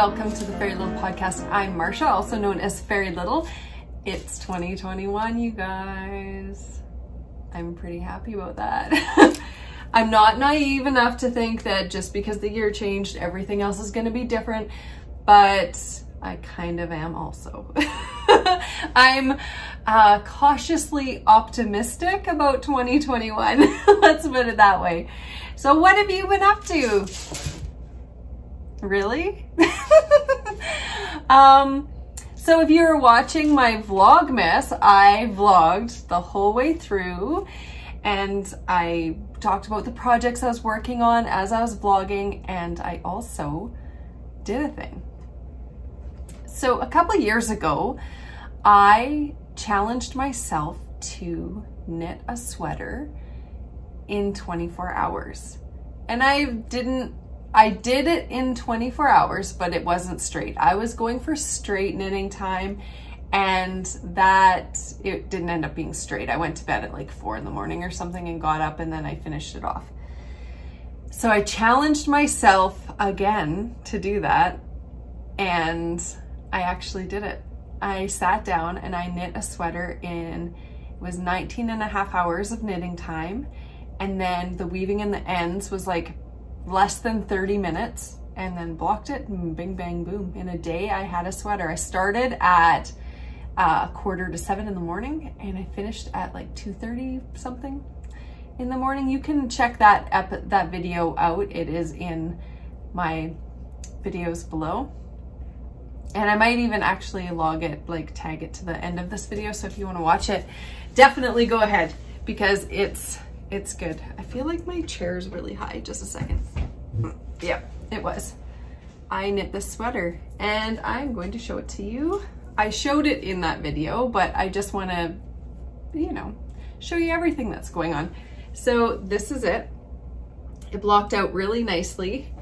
welcome to the Fairy Little Podcast. I'm Marsha, also known as Fairy Little. It's 2021, you guys. I'm pretty happy about that. I'm not naive enough to think that just because the year changed, everything else is going to be different, but I kind of am also. I'm cautiously optimistic about 2021. Let's put it that way. So what have you been up to? Really? So if you're watching my Vlogmas, I vlogged the whole way through and I talked about the projects I was working on as I was vlogging, and I also did a thing. So a couple of years ago, I challenged myself to knit a sweater in 24 hours. And I did it in 24 hours, but it wasn't straight. I was going for straight knitting time, and it didn't end up being straight. I went to bed at like 4 in the morning or something and got up, and then I finished it off. So I challenged myself again to do that, and I actually did it. I sat down and I knit a sweater it was 19 and a half hours of knitting time, and then the weaving in the ends was like less than 30 minutes, and then blocked it and bing bang boom. In a day I had a sweater. I started at 6:45 in the morning and I finished at like 2:30 something in the morning. You can check that video out. It is in my videos below, and I might even actually tag it to the end of this video. So if you want to watch it, definitely go ahead, because it's good. I feel like my chair is really high. Just a second. Yep, it was. I knit this sweater and I'm going to show it to you. I showed it in that video, but I just want to, show you everything that's going on. So this is it. It blocked out really nicely.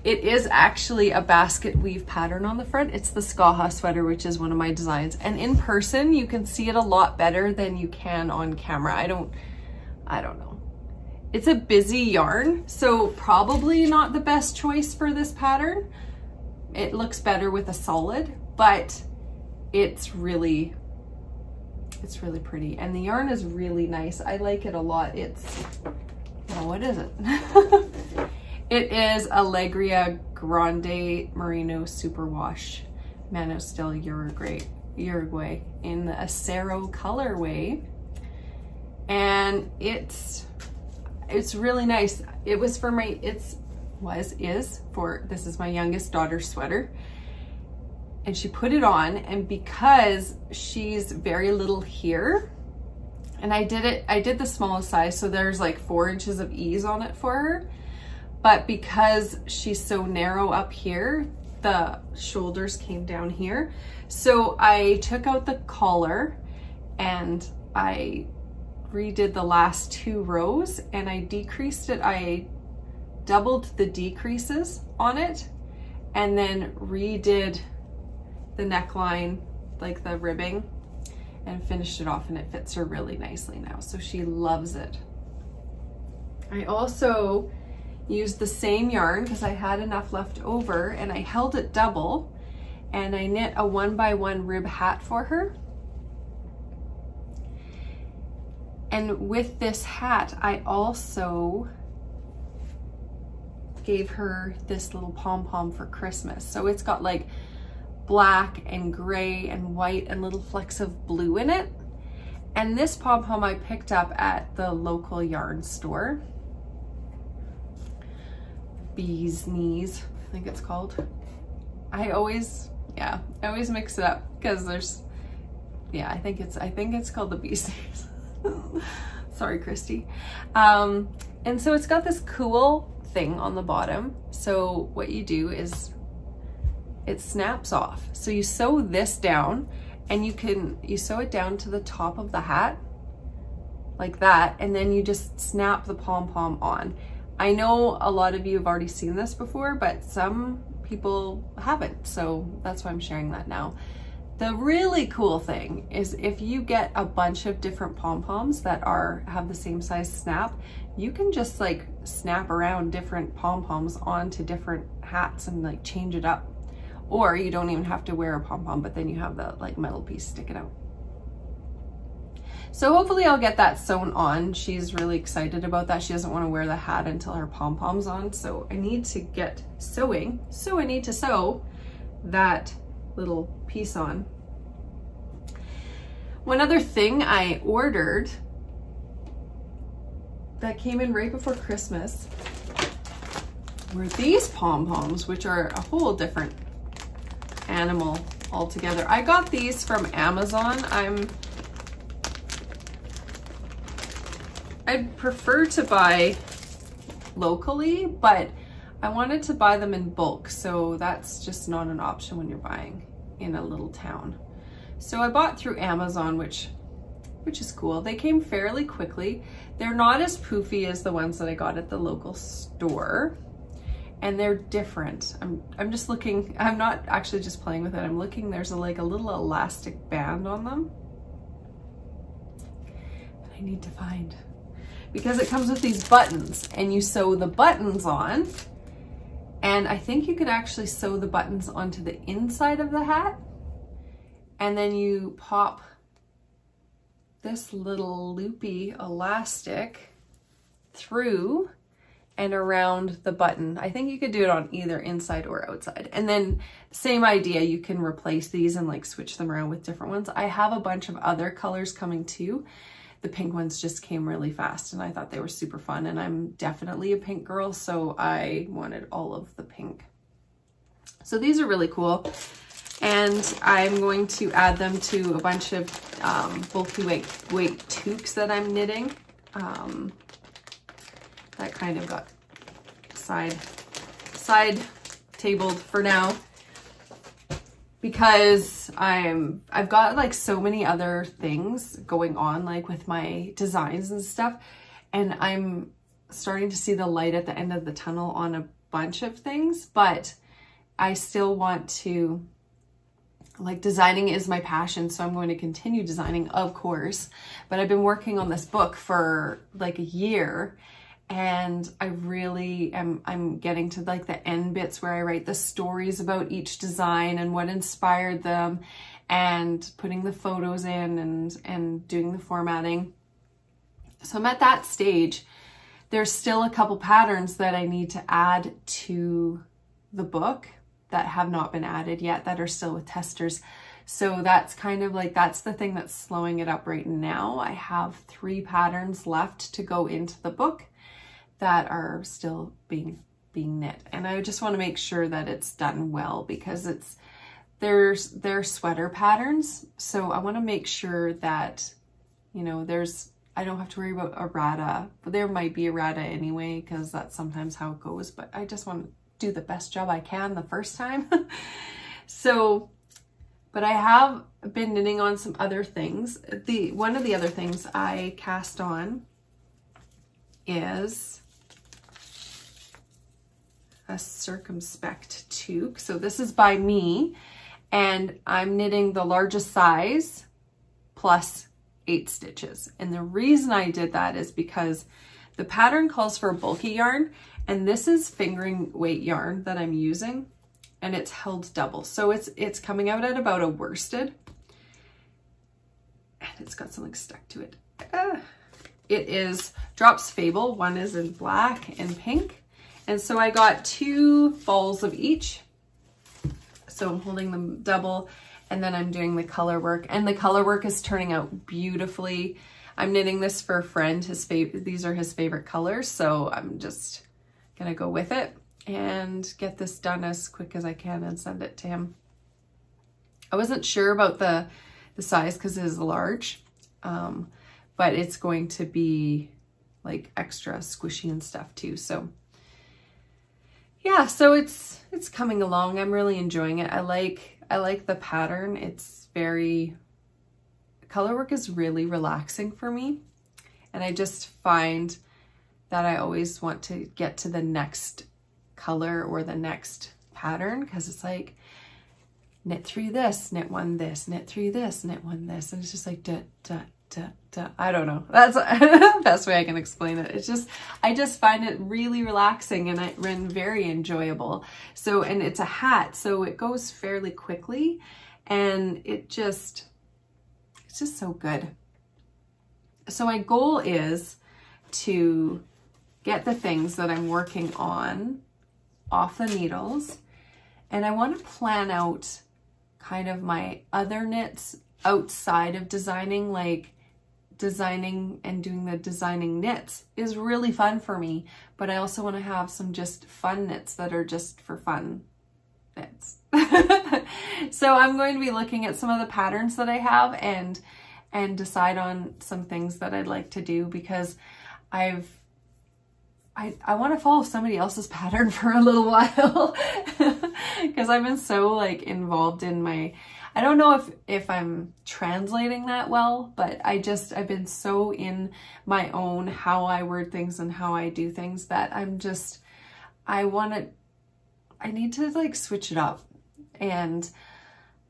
It is actually a basket weave pattern on the front. It's the Skaha sweater, which is one of my designs. And in person, you can see it a lot better than you can on camera. I don't know. It's a busy yarn, so probably not the best choice for this pattern. It looks better with a solid, but it's really pretty. And the yarn is really nice. I like it a lot. What is it? It is Allegria Grande Merino Superwash Manostil Uruguay in the Acero colorway. And it's really nice. It was for this is my youngest daughter's sweater, and she put it on, and because she's very little here, and I did the smallest size, so there's like 4 inches of ease on it for her, but because she's so narrow up here, the shoulders came down here. So I took out the collar and I redid the last 2 rows, and I decreased it. I doubled the decreases on it and then redid the neckline, like the ribbing, and finished it off, and it fits her really nicely now. So she loves it. I also used the same yarn because I had enough left over, and I held it double, and I knit a 1x1 rib hat for her. And with this hat, I also gave her this little pom-pom for Christmas. So it's got like black and gray and white and little flecks of blue in it. And this pom-pom I picked up at the local yarn store. Bee's Knees, I think it's called. I always mix it up because I think it's called the Bee's Knees. Sorry, Christy. And so it's got this cool thing on the bottom. So what you do is it snaps off. So you sew this down, and you sew it down to the top of the hat like that, and then you just snap the pom-pom on. I know a lot of you have already seen this before, but some people haven't, so that's why I'm sharing that now. The really cool thing is if you get a bunch of different pom-poms that have the same size snap, you can just snap around different pom-poms onto different hats and change it up. Or you don't even have to wear a pom-pom, but then you have the like metal piece sticking out. So hopefully I'll get that sewn on. She's really excited about that. She doesn't want to wear the hat until her pom-pom's on. So I need to get sewing. So I need to sew that little piece on. One other thing I ordered that came in right before Christmas were these pom-poms, which are a whole different animal altogether. I got these from Amazon. I'd prefer to buy locally, but I wanted to buy them in bulk, so that's just not an option when you're buying in a little town. So I bought through Amazon, which is cool. They came fairly quickly. They're not as poofy as the ones that I got at the local store, and they're different. I'm just looking, I'm not actually just playing with it. I'm looking, there's like a little elastic band on them that I need to find, because it comes with these buttons and you sew the buttons on, and I think you could actually sew the buttons onto the inside of the hat, and then you pop this little loopy elastic through and around the button. I think you could do it on either inside or outside. And then same idea, you can replace these and like switch them around with different ones. I have a bunch of other colors coming too. The pink ones just came really fast and I thought they were super fun, and I'm definitely a pink girl, so I wanted all of the pink. So these are really cool. And I'm going to add them to a bunch of bulky weight toques that I'm knitting. That kind of got side tabled for now, because I've got like so many other things going on, like with my designs and stuff, and I'm starting to see the light at the end of the tunnel on a bunch of things, but I still want to, like, designing is my passion, so I'm going to continue designing, of course, but I've been working on this book for like a year, and I really I'm getting to like the end bits where I write the stories about each design and what inspired them, and putting the photos in and doing the formatting. So I'm at that stage. There's still a couple patterns that I need to add to the book that have not been added yet, that are still with testers. So that's kind of like, that's the thing that's slowing it up right now. I have 3 patterns left to go into the book that are still being knit. And I just want to make sure that it's done well, because they're sweater patterns. So I want to make sure that, you know, I don't have to worry about errata, but there might be errata anyway, because that's sometimes how it goes, but I just want to do the best job I can the first time. So, but I have been knitting on some other things. One of the other things I cast on is a Circumspect Toque. So this is by me, and I'm knitting the largest size plus 8 stitches. And the reason I did that is because the pattern calls for a bulky yarn, and this is fingering weight yarn that I'm using, and it's held double. So it's coming out at about a worsted, and it's got something stuck to it. It is Drops Fable. One is in black and pink. And so I got 2 balls of each. So I'm holding them double, and then I'm doing the color work, and the color work is turning out beautifully. I'm knitting this for a friend. These are his favorite colors. So I'm just gonna go with it and get this done as quick as I can and send it to him. I wasn't sure about the size because it is large, but it's going to be like extra squishy and stuff too. So yeah, so it's coming along. I'm really enjoying it. I like the pattern. It's very, color work is really relaxing for me. And I just find that I always want to get to the next color or the next pattern, because it's like knit 3 this, knit 1 this, knit 3 this, knit 1 this. And it's just like, I don't know. That's the best way I can explain it. It's just, I just find it really relaxing and very enjoyable. So, and it's a hat, so it goes fairly quickly, and it's just so good. So my goal is to get the things that I'm working on off the needles, and I want to plan out kind of my other knits outside of designing. Like designing and doing the designing knits is really fun for me, but I also want to have some just fun knits that are just for fun knits. So I'm going to be looking at some of the patterns that I have and decide on some things that I'd like to do, because I want to follow somebody else's pattern for a little while because I've been so like involved in my, I don't know if I'm translating that well, but I've been so in my own how I word things and how I do things that I need to like switch it up. And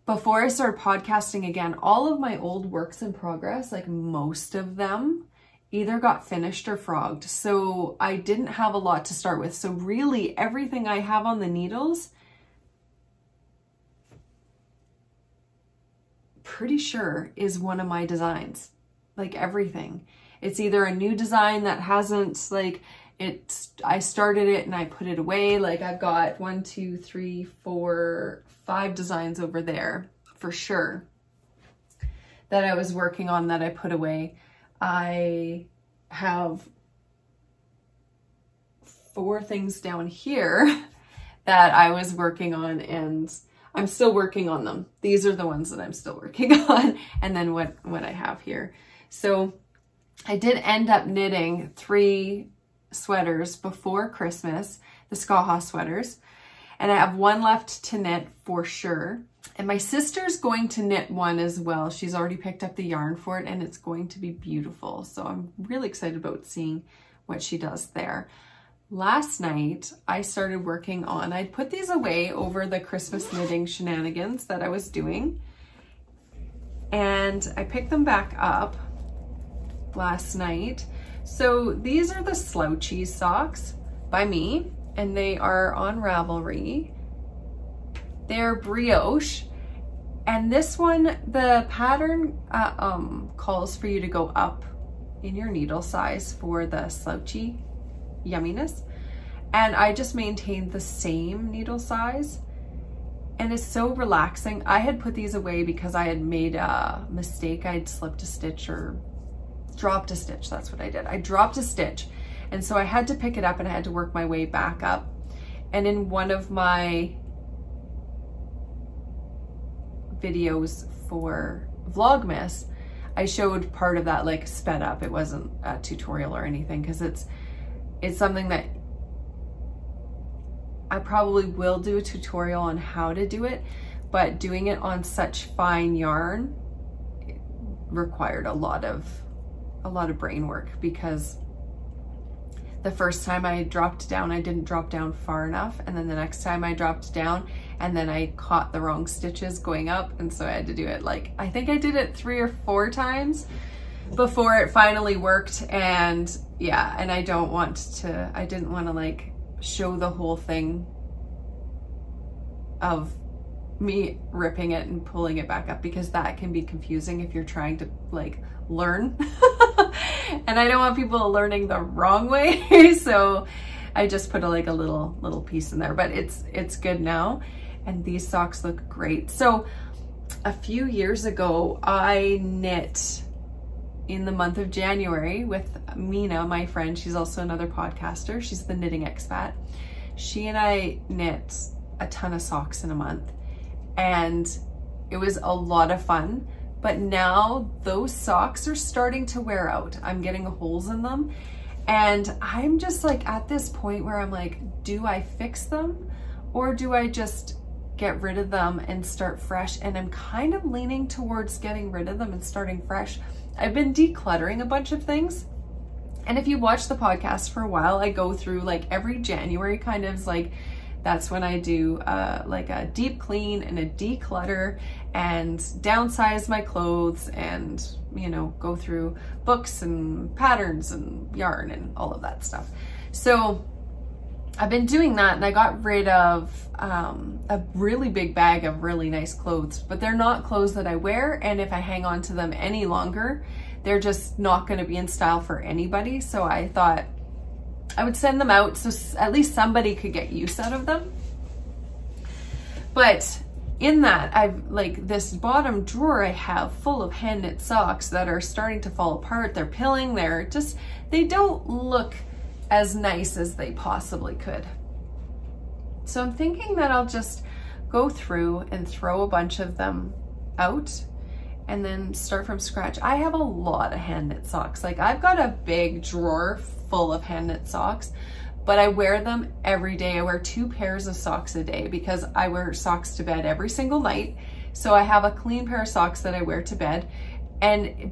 before I started podcasting again, all of my old works in progress, like most of them, either got finished or frogged. So I didn't have a lot to start with. So really everything I have on the needles, pretty sure is one of my designs. Like everything. It's either a new design that hasn't, like, I started it and I put it away. Like I've got 1, 2, 3, 4, 5 designs over there for sure that I was working on that I put away. I have 4 things down here that I was working on, and I'm still working on them. These are the ones that I'm still working on, and then what I have here. So I did end up knitting 3 sweaters before Christmas, the Skaha sweaters, and I have 1 left to knit for sure. And my sister's going to knit one as well. She's already picked up the yarn for it, and it's going to be beautiful. So I'm really excited about seeing what she does there. Last night, I started working on, I'd put these away over the Christmas knitting shenanigans that I was doing. And I picked them back up last night. So these are the Slouchy Socks by me, and they are on Ravelry. They're brioche, and this one, the pattern calls for you to go up in your needle size for the slouchy yumminess, and I just maintained the same needle size, and it's so relaxing. I had put these away because I had made a mistake. I'd slipped a stitch or dropped a stitch. That's what I did. I dropped a stitch, and so I had to pick it up and I had to work my way back up. And in one of my videos for Vlogmas, I showed part of that like sped up. It wasn't a tutorial or anything, because it's something that I probably will do a tutorial on how to do it, but doing it on such fine yarn required a lot of brain work, because the first time I dropped down, I didn't drop down far enough, and then the next time I dropped down, and then I caught the wrong stitches going up, and so I had to do it like, I think I did it 3 or 4 times before it finally worked. And yeah, and I didn't want to like show the whole thing of me ripping it and pulling it back up, because that can be confusing if you're trying to like learn. And I don't want people learning the wrong way. So I just put a little piece in there, but it's good now. And these socks look great. So a few years ago, I knit in the month of January with Mina, my friend. She's also another podcaster. She's the Knitting Expat. She and I knit a ton of socks in a month, and it was a lot of fun. But now those socks are starting to wear out. I'm getting holes in them, and I'm just like at this point where I'm like, do I fix them or do I just get rid of them and start fresh? And I'm kind of leaning towards getting rid of them and starting fresh. I've been decluttering a bunch of things. And if you watch the podcast for a while, I go through like every January kind of like, that's when I do like a deep clean and a declutter, and downsize my clothes and, you know, go through books and patterns and yarn and all of that stuff. So I've been doing that, and I got rid of a really big bag of really nice clothes, but they're not clothes that I wear, and if I hang on to them any longer, they're just not going to be in style for anybody. So I thought I would send them out so at least somebody could get use out of them. But in that, I've like this bottom drawer I have full of hand knit socks that are starting to fall apart. They're pilling, they don't look as nice as they possibly could. So I'm thinking that I'll just go through and throw a bunch of them out and then start from scratch. I have a lot of hand knit socks. Like, I've got a big drawer full of hand knit socks, but I wear them every day. I wear 2 pairs of socks a day because I wear socks to bed every single night. So I have a clean pair of socks that I wear to bed,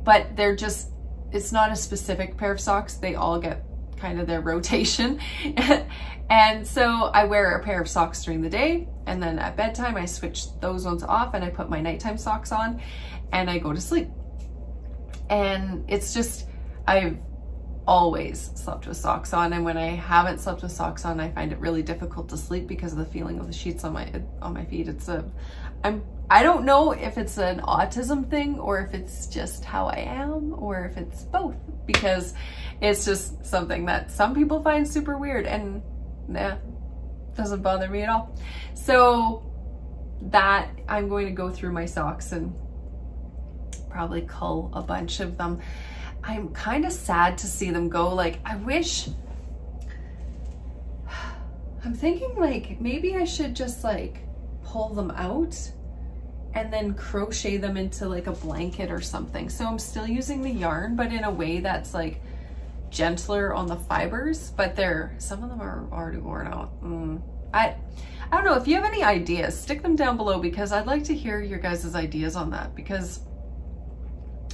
but they're just, it's not a specific pair of socks. They all get kind of their rotation. And so I wear a pair of socks during the day, and then at bedtime I switch those ones off and I put my nighttime socks on and I go to sleep. And it's just, I've always slept with socks on, and when I haven't slept with socks on, I find it really difficult to sleep because of the feeling of the sheets on my feet. I don't know if it's an autism thing or if it's just how I am or if it's both, because it's just something that some people find super weird, and doesn't bother me at all. So that I'm going to go through my socks and probably cull a bunch of them. I'm kind of sad to see them go. Like, I'm thinking like maybe I should just like pull them out and then crochet them into like a blanket or something. So I'm still using the yarn, but in a way that's like gentler on the fibers, but some of them are already worn out. I don't know. If you have any ideas, stick them down below, because I'd like to hear your guys' ideas on that, because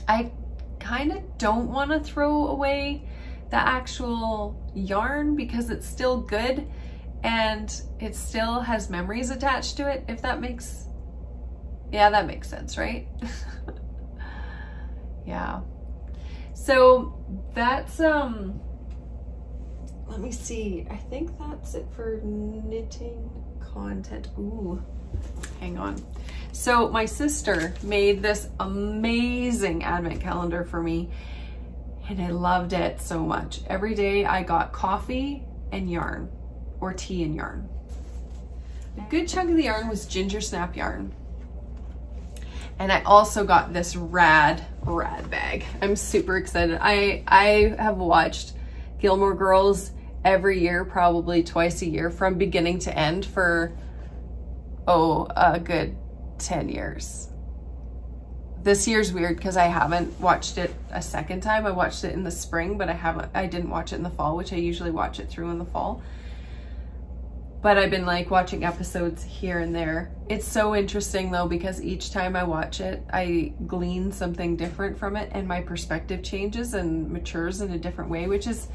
I kind of don't want to throw away the actual yarn because it's still good and it still has memories attached to it, if that makes, yeah, that makes sense, right? Yeah. So that's, let me see. I think that's it for knitting content. Ooh, hang on. So my sister made this amazing advent calendar for me, and I loved it so much. Every day I got coffee and yarn, or tea and yarn. A good chunk of the yarn was ginger snap yarn. And I also got this rad bag. I'm super excited. I have watched Gilmore Girls every year, probably twice a year, from beginning to end for, a good 10 years. This year's weird because I haven't watched it a second time. I watched it in the spring, but I didn't watch it in the fall, which I usually watch it through in the fall. But I've been like watching episodes here and there. It's so interesting though, because each time I watch it, I glean something different from it, and my perspective changes and matures in a different way, which is,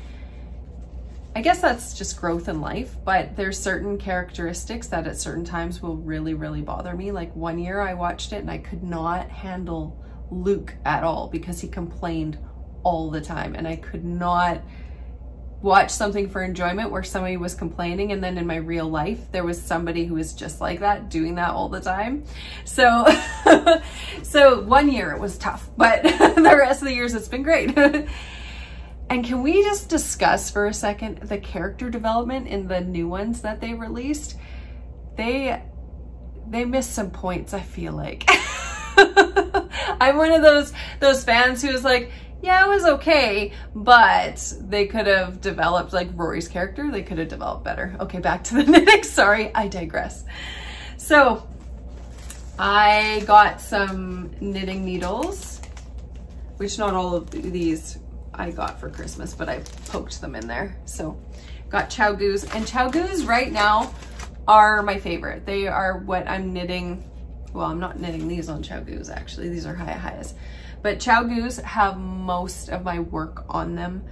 I guess that's just growth in life. But there's certain characteristics that at certain times will really, really bother me. Like one year I watched it and I could not handle Luke at all because he complained all the time, and I could not watch something for enjoyment where somebody was complaining, and then in my real life there was somebody who was just like that, doing that all the time. So so one year it was tough, but the rest of the years it's been great. And can we just discuss for a second the character development in the new ones that they released? They missed some points, I feel like. I'm one of those fans who is like, yeah, it was okay, but they could have developed, like Rory's character, they could have developed better. Okay, back to the knitting. Sorry, I digress. So I got some knitting needles, which not all of these I got for Christmas, but I poked them in there. So got Chowgoos, and Chowgoos right now are my favorite. They are what I'm knitting. Well, I'm not knitting these on Chowgoos actually. These are Hayas. But Chowgoos have most of my work on them.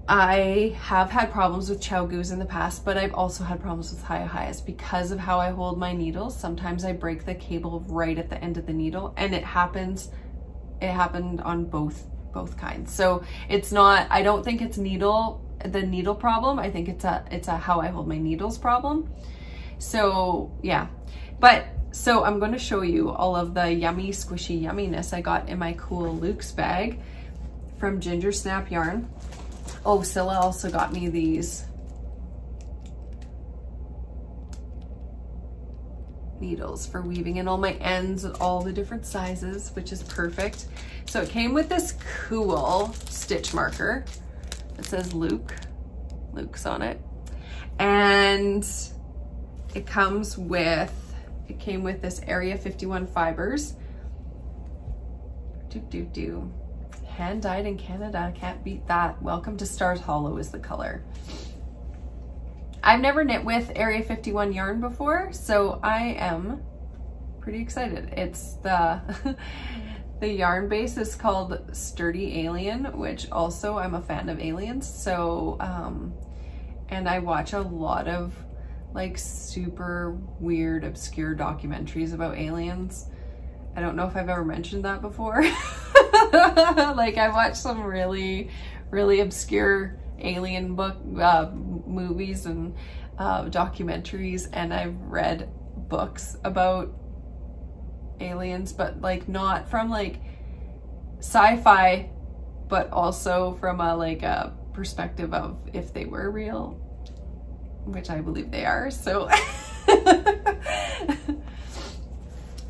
I have had problems with chow goos in the past, but I've also had problems with hi-has because of how I hold my needles. Sometimes I break the cable right at the end of the needle, and it happened on both kinds. So it's not, I don't think it's the needle problem. I think it's a how I hold my needles problem. So yeah, so I'm going to show you all of the yummy, squishy yumminess I got in my cool Luke's bag from Ginger Snap Yarn. Oh, Scylla also got me these needles for weaving in all my ends at all the different sizes, which is perfect. So it came with this cool stitch marker that says Luke's on it. And it came with this Area 51 fibers. Hand dyed in Canada, can't beat that. Welcome to Stars Hollow is the color. I've never knit with Area 51 yarn before, so I am pretty excited. It's the yarn base is called Sturdy Alien, which also I'm a fan of aliens. So, and I watch a lot of like super weird, obscure documentaries about aliens. I don't know if I've ever mentioned that before. Like I watched some really, really obscure alien movies and documentaries, and I've read books about aliens, but like not from like sci-fi, but also from a perspective of if they were real, which I believe they are. So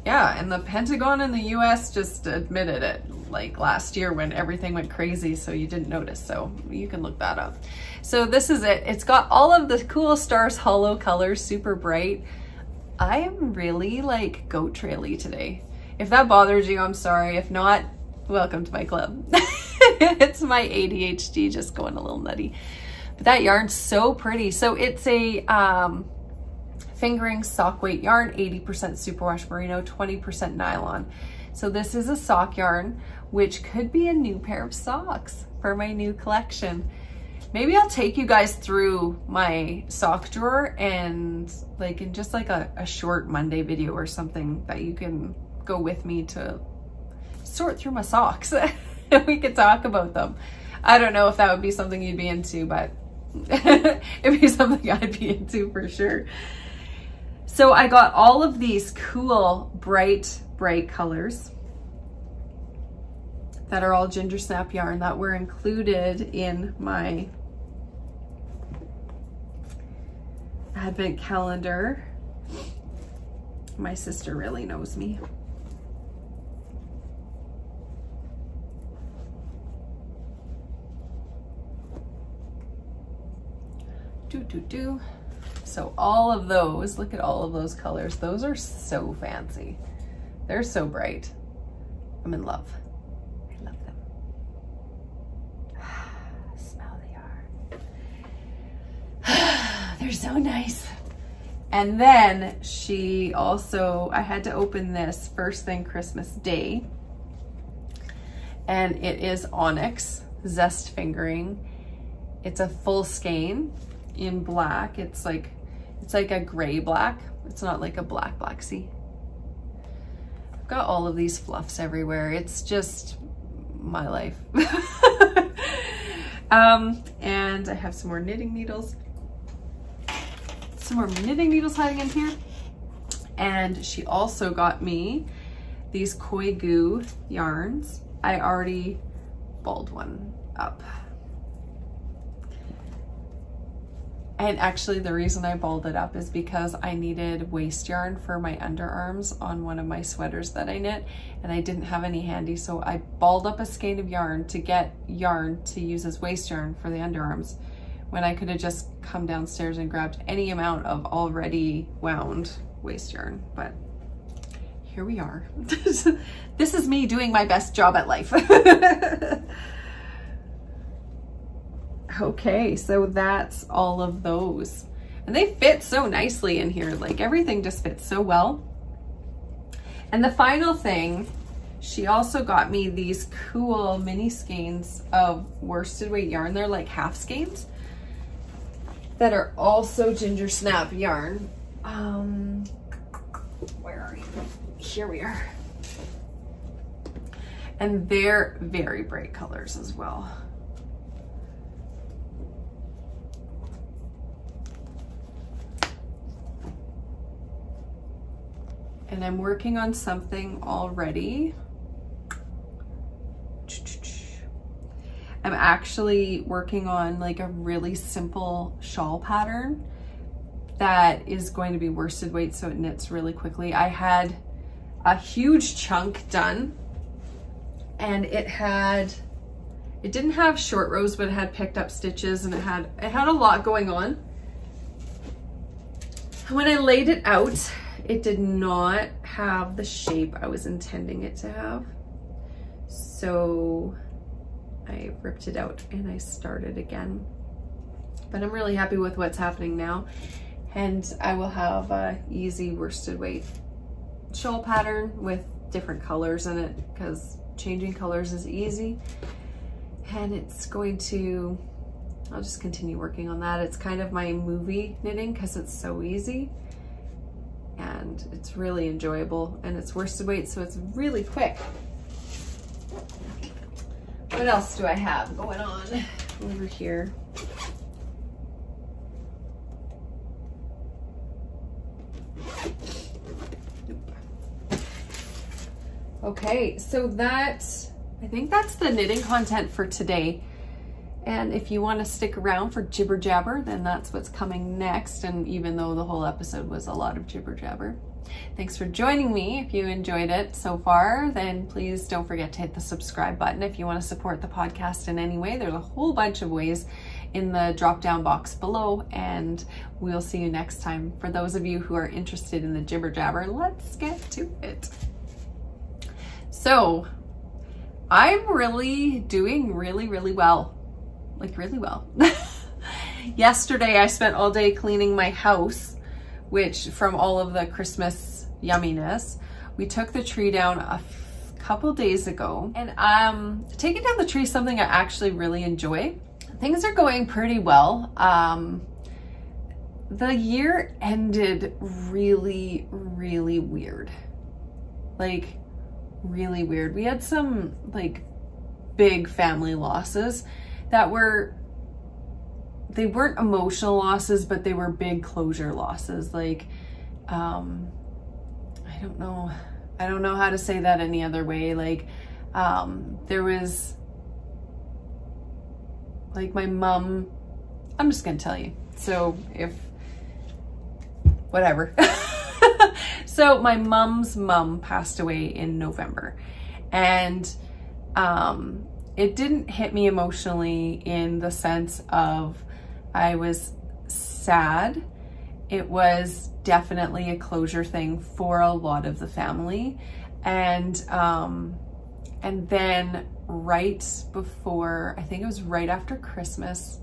yeah, and the Pentagon in the US just admitted it like last year when everything went crazy, so you didn't notice, so you can look that up. So this is it. It's got all of the cool Stars Hollow colors, super bright. I am really like goat traily today. If that bothers you, I'm sorry. If not, welcome to my club. It's my ADHD just going a little nutty. But that yarn's so pretty. So it's a fingering sock weight yarn, 80% superwash merino, 20% nylon. So this is a sock yarn, which could be a new pair of socks for my new collection. Maybe I'll take you guys through my sock drawer and like in just like a short Monday video or something that you can go with me to sort through my socks. We could talk about them. I don't know if that would be something you'd be into, but it'd be something I'd be into for sure. So I got all of these cool, bright colors that are all Ginger Snap yarn that were included in my advent calendar. My sister really knows me. So all of those, look at all of those colors. Those are so fancy. They're so bright. I'm in love. I love them. Smell the yarn. They're so nice. And then she also, I had to open this first thing Christmas Day. And it is Onyx Zest Fingering. It's a full skein in black. It's like a gray black. It's not like a black, see? I've got all of these fluffs everywhere. It's just my life. And I have some more knitting needles. Some more knitting needles hiding in here. And she also got me these Koi Goo yarns. I already balled one up. And actually the reason I balled it up is because I needed waist yarn for my underarms on one of my sweaters that I knit, and I didn't have any handy, so I balled up a skein of yarn to get yarn to use as waist yarn for the underarms, when I could have just come downstairs and grabbed any amount of already wound waist yarn. But here we are. This is me doing my best job at life. Okay, so that's all of those. And they fit so nicely in here. Like everything just fits so well. And the final thing she also got me these cool mini skeins of worsted weight yarn. They're like half skeins that are also ginger snap yarn. Where are you? Here we are. And they're very bright colors as well. And I'm working on something already. I'm actually working on like a really simple shawl pattern that is going to be worsted weight, so it knits really quickly. I had a huge chunk done, and it didn't have short rows, but it had picked up stitches, and it had a lot going on. When I laid it out, it did not have the shape I was intending it to have. So I ripped it out and I started again. But I'm really happy with what's happening now. And I will have a easy worsted weight shawl pattern with different colors in it, because changing colors is easy. And it's going to, I'll just continue working on that. It's kind of my movie knitting because it's so easy and it's really enjoyable, and it's worsted weight, so it's really quick. What else do I have going on over here? Okay, so I think that's the knitting content for today. And if you want to stick around for jibber jabber, then that's what's coming next. And even though the whole episode was a lot of jibber jabber, thanks for joining me. If you enjoyed it so far, then please don't forget to hit the subscribe button. If you want to support the podcast in any way, there's a whole bunch of ways in the drop down box below, and we'll see you next time. For those of you who are interested in the jibber jabber, let's get to it. So I'm really doing really well. Like really well. Yesterday I spent all day cleaning my house, which from all of the Christmas yumminess. We took the tree down a couple days ago, and taking down the tree is something I actually really enjoy. Things are going pretty well. The year ended really weird. Like really weird. We had some like big family losses that they weren't emotional losses, but they were big closure losses. Like, I don't know how to say that any other way. Like, there was like my mom, I'm just gonna tell you. So whatever. So my mom's mom passed away in November, and, it didn't hit me emotionally in the sense of I was sad. It was definitely a closure thing for a lot of the family. And then right before, I think it was right after Christmas,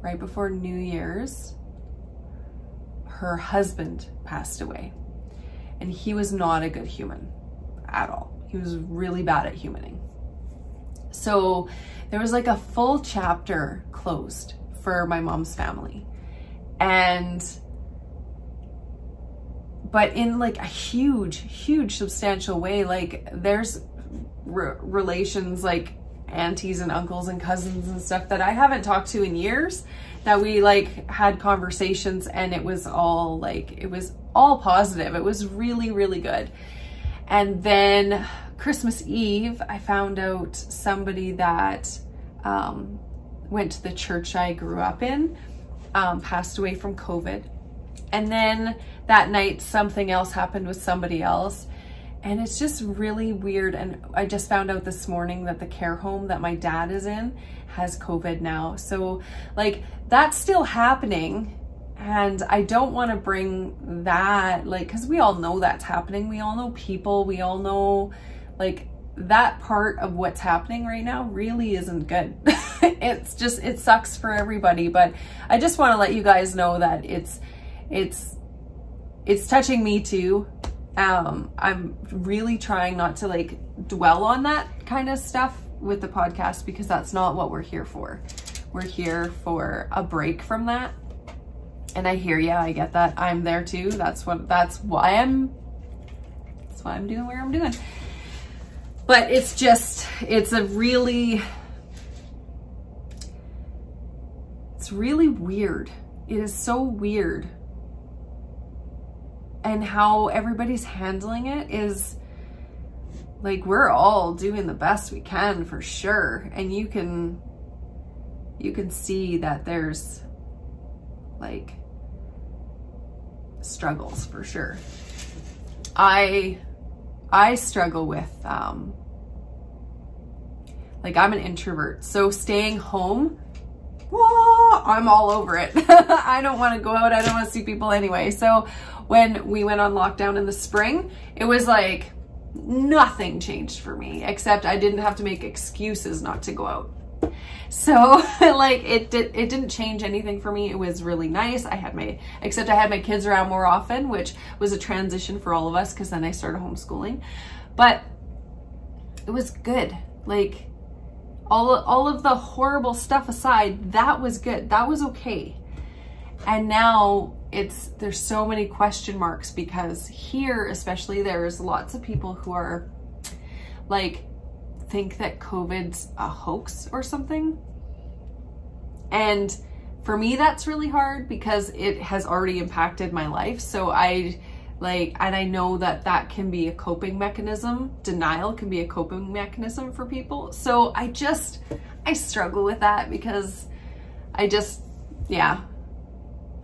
right before New Year's, her husband passed away. And he was not a good human at all. He was really bad at humaning. So there was like a full chapter closed for my mom's family. But in like a huge substantial way. Like there's relations like aunties and uncles and cousins and stuff that I haven't talked to in years, that we like had conversations, and it was all positive. It was really good. And then Christmas Eve, I found out somebody that went to the church I grew up in passed away from COVID. And then that night, something else happened with somebody else. And it's just really weird. And I just found out this morning that the care home that my dad is in has COVID now. So like that's still happening. And I don't want to bring that, like, because we all know that's happening. We all know people. We all know, like, that part of what's happening right now really isn't good. It's just, it sucks for everybody. But I just want to let you guys know that it's touching me too. I'm really trying not to like dwell on that kind of stuff with the podcast, because that's not what we're here for. We're here for a break from that. And I hear you, I get that. I'm there too. That's why I'm doing where I'm doing. But it's really weird. It is so weird. And how everybody's handling it is like, we're all doing the best we can for sure. And you can see that there's like struggles for sure. I struggle with, like, I'm an introvert, so staying home, whoa, I'm all over it. I don't want to go out. I don't want to see people anyway. So when we went on lockdown in the spring, it was like nothing changed for me, except I didn't have to make excuses not to go out. So like it didn't change anything for me. It was really nice. Except I had my kids around more often, which was a transition for all of us, because then I started homeschooling. But it was good. Like all of the horrible stuff aside, that was good. That was okay. And now there's so many question marks, because here especially there's lots of people who are like, think that COVID's a hoax or something. And for me, that's really hard, because it has already impacted my life. So and I know that can be a coping mechanism. Denial can be a coping mechanism for people. So I struggle with that, because yeah.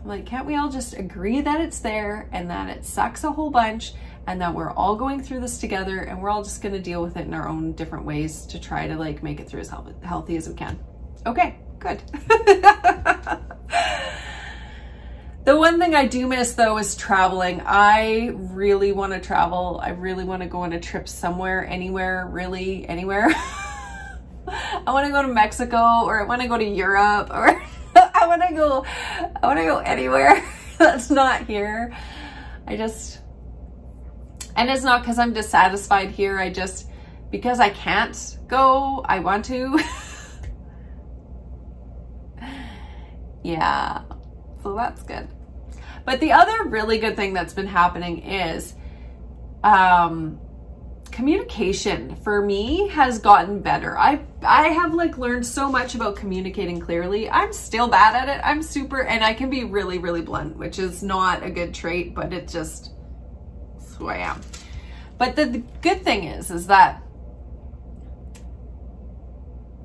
I'm like, can't we all just agree that it's there and that it sucks a whole bunch, and that we're all going through this together, and we're all just going to deal with it in our own different ways to try to like make it through as healthy as we can. Okay, good. The one thing I do miss though is traveling. I really want to travel. I really want to go on a trip somewhere, anywhere, really anywhere. I want to go to Mexico, or I want to go to Europe, or I want to go anywhere that's not here. And it's not because I'm dissatisfied here. Because I can't go, I want to. Yeah, so that's good. But the other really good thing that's been happening is communication for me has gotten better. I have like learned so much about communicating clearly. I'm still bad at it. And I can be really, really blunt, which is not a good trait, but it's who I am. But the good thing is that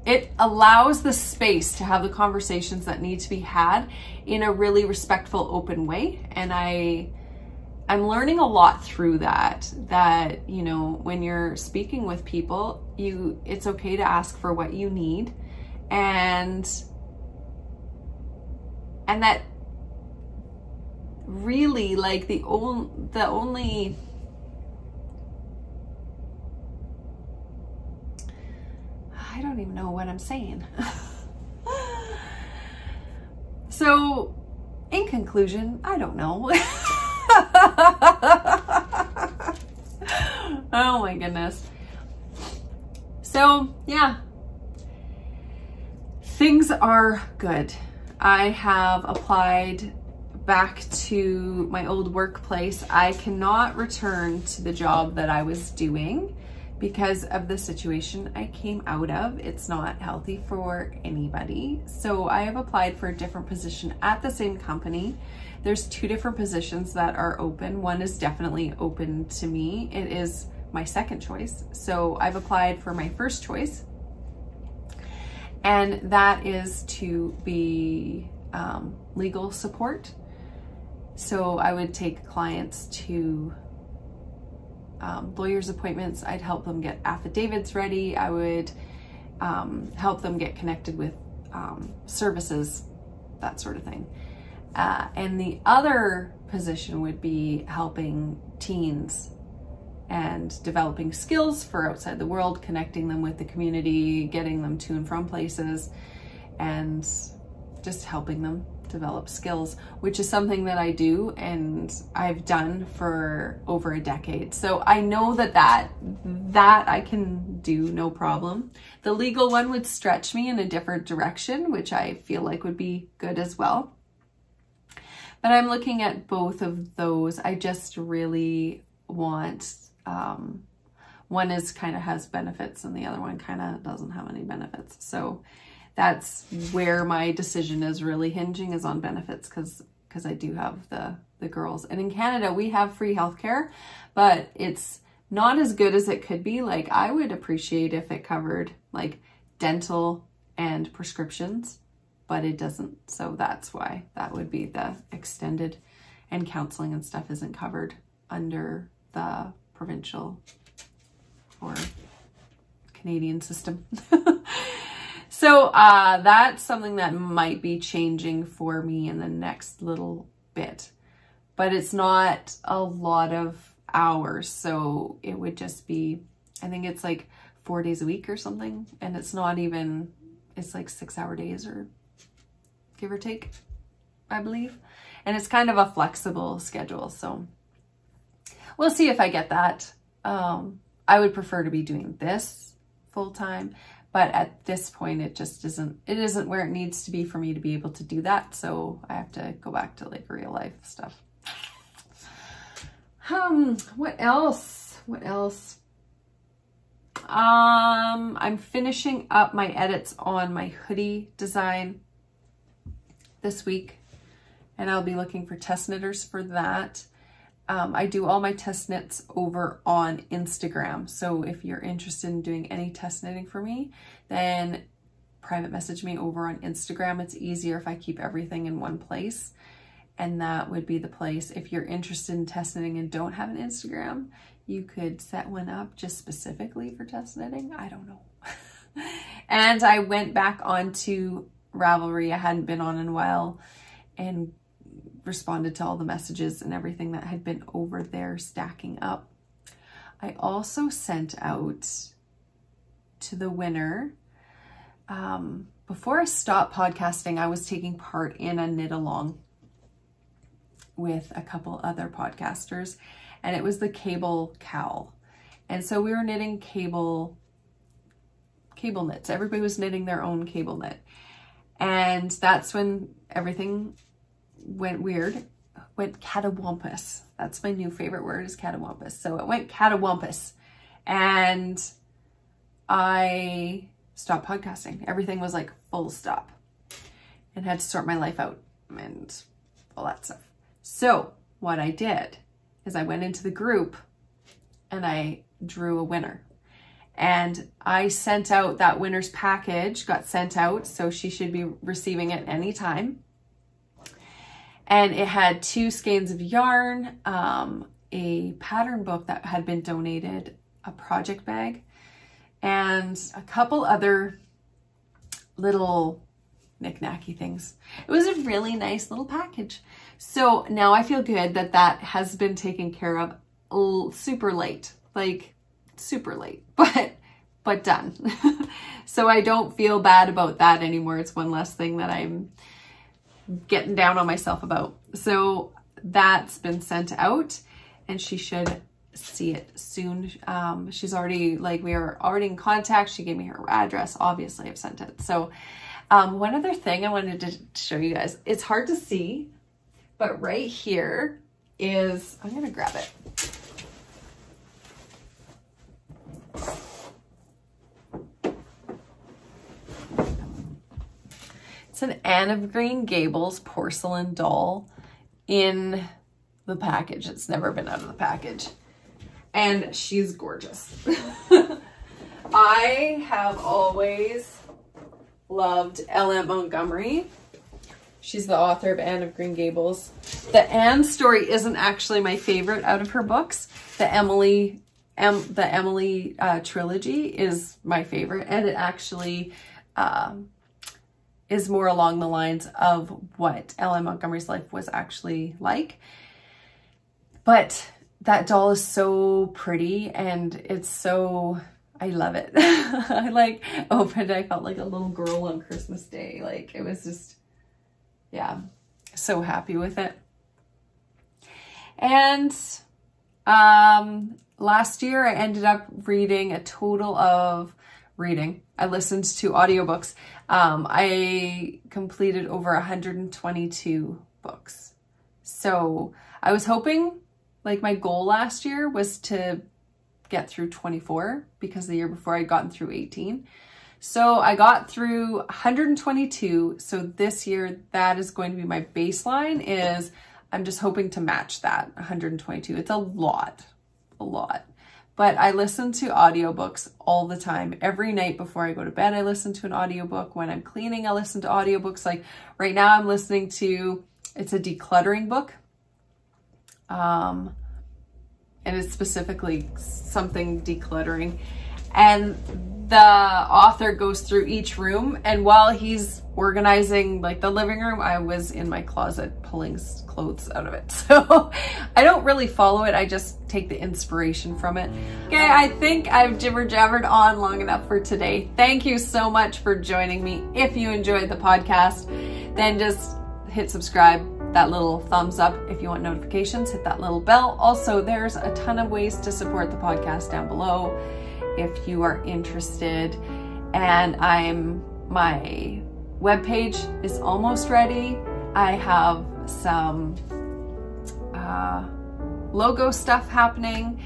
it allows the space to have the conversations that need to be had in a really respectful, open way. And I'm learning a lot through that, you know, when you're speaking with people, it's okay to ask for what you need, and that really, like, the only I don't even know what I'm saying. So in conclusion, I don't know. Oh my goodness. So yeah, things are good. I have applied back to my old workplace. I cannot return to the job that I was doing because of the situation I came out of. It's not healthy for anybody. So I have applied for a different position at the same company. There's 2 different positions that are open. One is definitely open to me. It is my second choice. So I've applied for my first choice, and that is to be legal support. So I would take clients to lawyers' appointments. I'd help them get affidavits ready. I would help them get connected with services, that sort of thing. And the other position would be helping teens and developing skills for outside the world, connecting them with the community, getting them to and from places, and just helping them develop skills, which is something that I do and I've done for over a decade. So I know that I can do no problem. The legal one would stretch me in a different direction, which I feel like would be good as well. But I'm looking at both of those. I just really want, one is kind of has benefits and the other one kind of doesn't have any benefits. So that's where my decision is really hinging, is on benefits, because I do have the girls. And in Canada, we have free healthcare, but it's not as good as it could be. Like, I would appreciate if it covered like dental and prescriptions, but it doesn't. So that's why that would be the extended, and counseling and stuff isn't covered under the provincial or Canadian system. So that's something that might be changing for me in the next little bit, but it's not a lot of hours. So it would just be, I think it's like 4 days a week or something. And it's not even, it's like 6-hour days, or give or take, I believe. And it's kind of a flexible schedule. So we'll see if I get that. I would prefer to be doing this full time, but at this point, it just isn't where it needs to be for me to be able to do that. So I have to go back to like real life stuff. What else? I'm finishing up my edits on my hoodie design this week, and I'll be looking for test knitters for that. I do all my test knits over on Instagram. So if you're interested in doing any test knitting for me, then private message me over on Instagram. It's easier if I keep everything in one place, and that would be the place. If you're interested in test knitting and don't have an Instagram, you could set one up just specifically for test knitting. I don't know. And I went back onto Ravelry. I hadn't been on in a while, and responded to all the messages and everything that had been over there stacking up. I also sent out to the winner, before I stopped podcasting, I was taking part in a knit along with a couple other podcasters, and it was the cable cowl. And so we were knitting cable knits. Everybody was knitting their own cable knit. And that's when everything went weird, went catawampus. That's my new favorite word, is catawampus. So it went catawampus, and I stopped podcasting. Everything was like full stop, and had to sort my life out and all that stuff. So what I did is I went into the group and I drew a winner, and I sent out that winner's package, got sent out. So she should be receiving it anytime. And it had 2 skeins of yarn, a pattern book that had been donated, a project bag, and a couple other little knick-knacky things. It was a really nice little package. So now I feel good that that has been taken care of super late, like super late, but done. So I don't feel bad about that anymore. It's one less thing that I'm getting down on myself about. So that's been sent out, and she should see it soon. She's already, like, we are already in contact. She gave me her address. Obviously I've sent it. So one other thing I wanted to show you guys, it's hard to see, but right here is, I'm gonna grab it. It's an Anne of Green Gables porcelain doll in the package. It's never been out of the package. And she's gorgeous. I have always loved L.M. Montgomery. She's the author of Anne of Green Gables. The Anne story isn't actually my favorite out of her books. The Emily trilogy is my favorite, and it actually is more along the lines of what L.M. Montgomery's life was actually like. But that doll is so pretty, and it's so, I love it. I opened it, I felt like a little girl on Christmas Day. Like, it was just, yeah, so happy with it. And last year I ended up reading a total of I listened to audiobooks. I completed over 122 books. So I was hoping, like my goal last year was to get through 24 because the year before I'd gotten through 18. So I got through 122. So this year that is going to be my baseline. Is I'm just hoping to match that 122. It's a lot. But I listen to audiobooks all the time. Every night before I go to bed, I listen to an audiobook. When I'm cleaning, I listen to audiobooks. Like right now I'm listening to, it's a decluttering book. And it's specifically something decluttering. And the author goes through each room, and while he's organizing like the living room, I was in my closet pulling clothes out of it. So I don't really follow it. I just take the inspiration from it. Okay, I think I've jibber-jabbered on long enough for today. Thank you so much for joining me. If you enjoyed the podcast, then just hit subscribe, that little thumbs up. If you want notifications, hit that little bell. Also, there's a ton of ways to support the podcast down below if you are interested. And my webpage is almost ready. I have some logo stuff happening,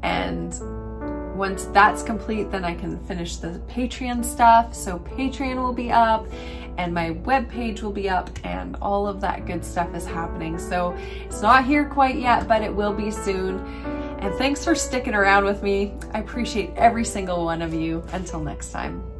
and once that's complete, then I can finish the Patreon stuff. So Patreon will be up and my webpage will be up and all of that good stuff is happening. So it's not here quite yet, but it will be soon. And thanks for sticking around with me. I appreciate every single one of you. Until next time.